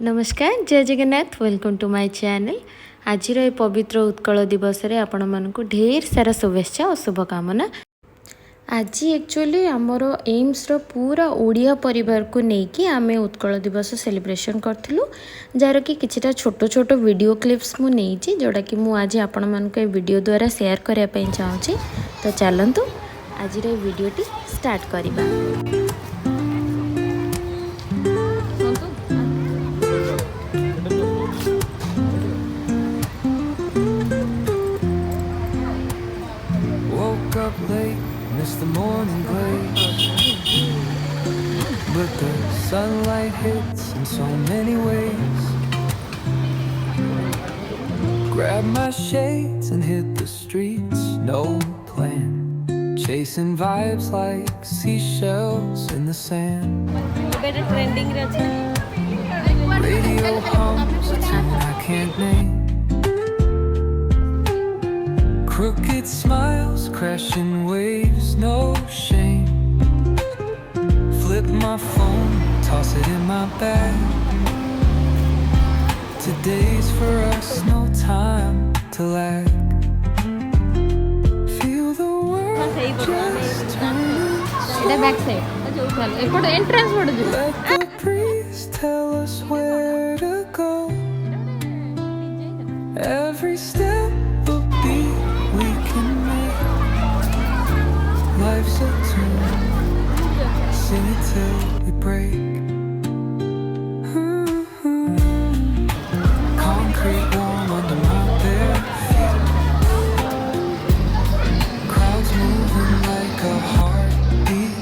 नमस्कार जय Jagannath welcome to my channel. आज ये पवित्र उत्कल दिवस रे आपण मानकु ढेर सारा शुभेच्छा और शुभकामना। आज एक्चुअली आमर एम्स रो पूरा ओडिया परिवार को लेकिन आमे उत्कल दिवस सेलिब्रेशन करथिलु, जार कि किछटा छोट छोट वीडियो क्लिप्स मु नेछि जोड़ा कि मु आज आपण मानकु ए वीडियो द्वारा शेयर करिया पई चाहूछि। तो चलंतु आज रे वीडियोटी स्टार्ट करिबा। Up late, missed the morning glaze, but the sunlight hits in so many ways. Grabbed my shades and hit the streets, no plan, chasing vibes like seashells in the sand. Radio hums a tune I can't name. Crooked smiles, crashing waves, no shame. Flip my phone, toss it in my bag. Today's for us, no time to lag. Feel the world just turning slow. Let the breeze tell us where to go. Every step a beat we can make. Life's a tune, sing it till we break. Concrete warm under my bare feet. Crowds moving like a heartbeat.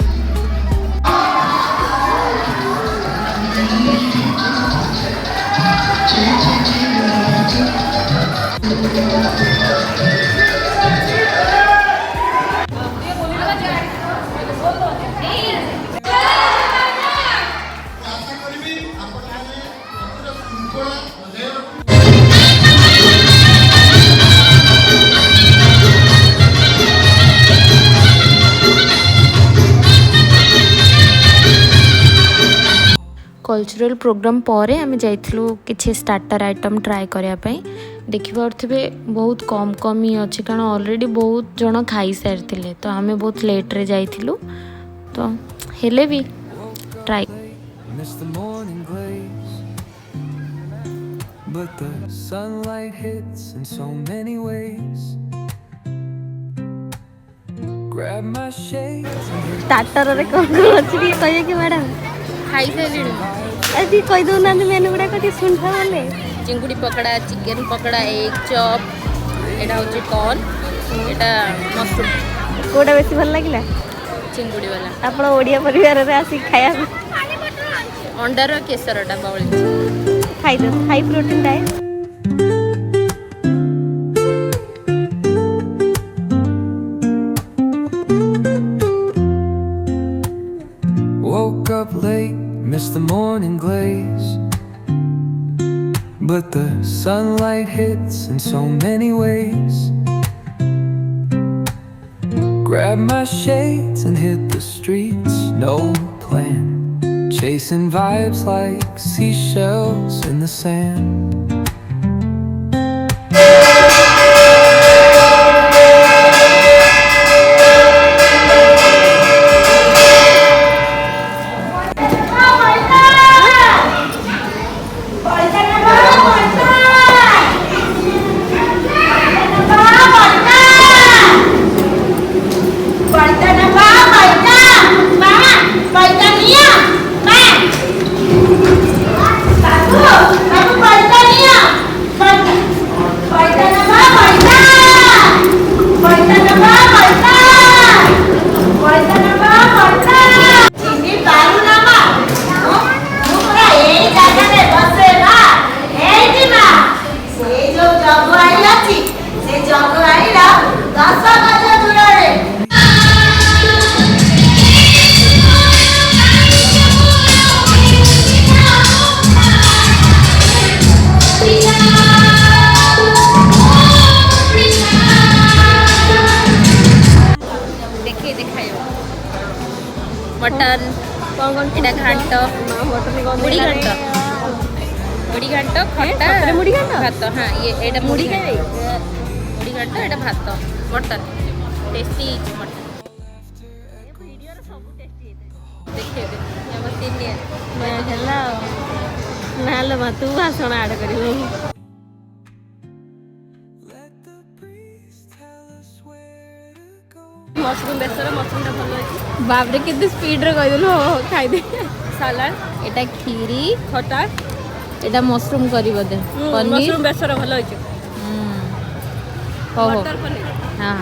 Cultural program पर आम जाइलु किसी starter item try करने। देखिपे बहुत कम कम ही अच्छे कारण already बहुत जन खाई सारी तो आम बहुत लेट रे जाइलु तो हेले भी ट्राई। स्टार्टर रे कौन अच्छी कहे कि मैडम खाई सारे अभी कही दौना मेनू गुड़ा कटी सुनता बोले चिंगुड़ी पकड़ा, चिकेन पकड़ा, एग चॉप, एटा होची कॉर्न, एटा मशरूम। कोडा बेसी भल लागिला चिंगुड़ी वाला। आपण ओडिया परिवार रे आसी खाया अंडार केसरटा बावली खाई दो, high protein diet. Woke up late, missed the morning glaze, but the sunlight hits in so many ways. Grabbed my shades and hit the streets, no plan, chasing vibes like seashells in the sand. Mutton, एटा घाट, मुड़ी घाट, मुड़ी घाट खट्टा मुड़ी घाट भात हाँ ये एटा मुड़ी मुड़ी घाट एटा भात मटन टेस्टी मटन देखिए ହେଲା ନହେଲେ ମା ତୁ ଭାଷଣ ଆଡ଼ କରିବୁ मशरूम बेसर मशरूम भल अच्छी ବାପରେ କେତେ ସ୍ପିଡରେ କହିଦେଲୁ ଖାଇଦେ सालाड ଏଟା କ୍ଷୀରି खटा ଏଟା ମସରୁମ କରି ବୋଧେ ପନିର मशरूम बेसर भल अच्छी ହଉ ହଉ मटर पनीर ହଁ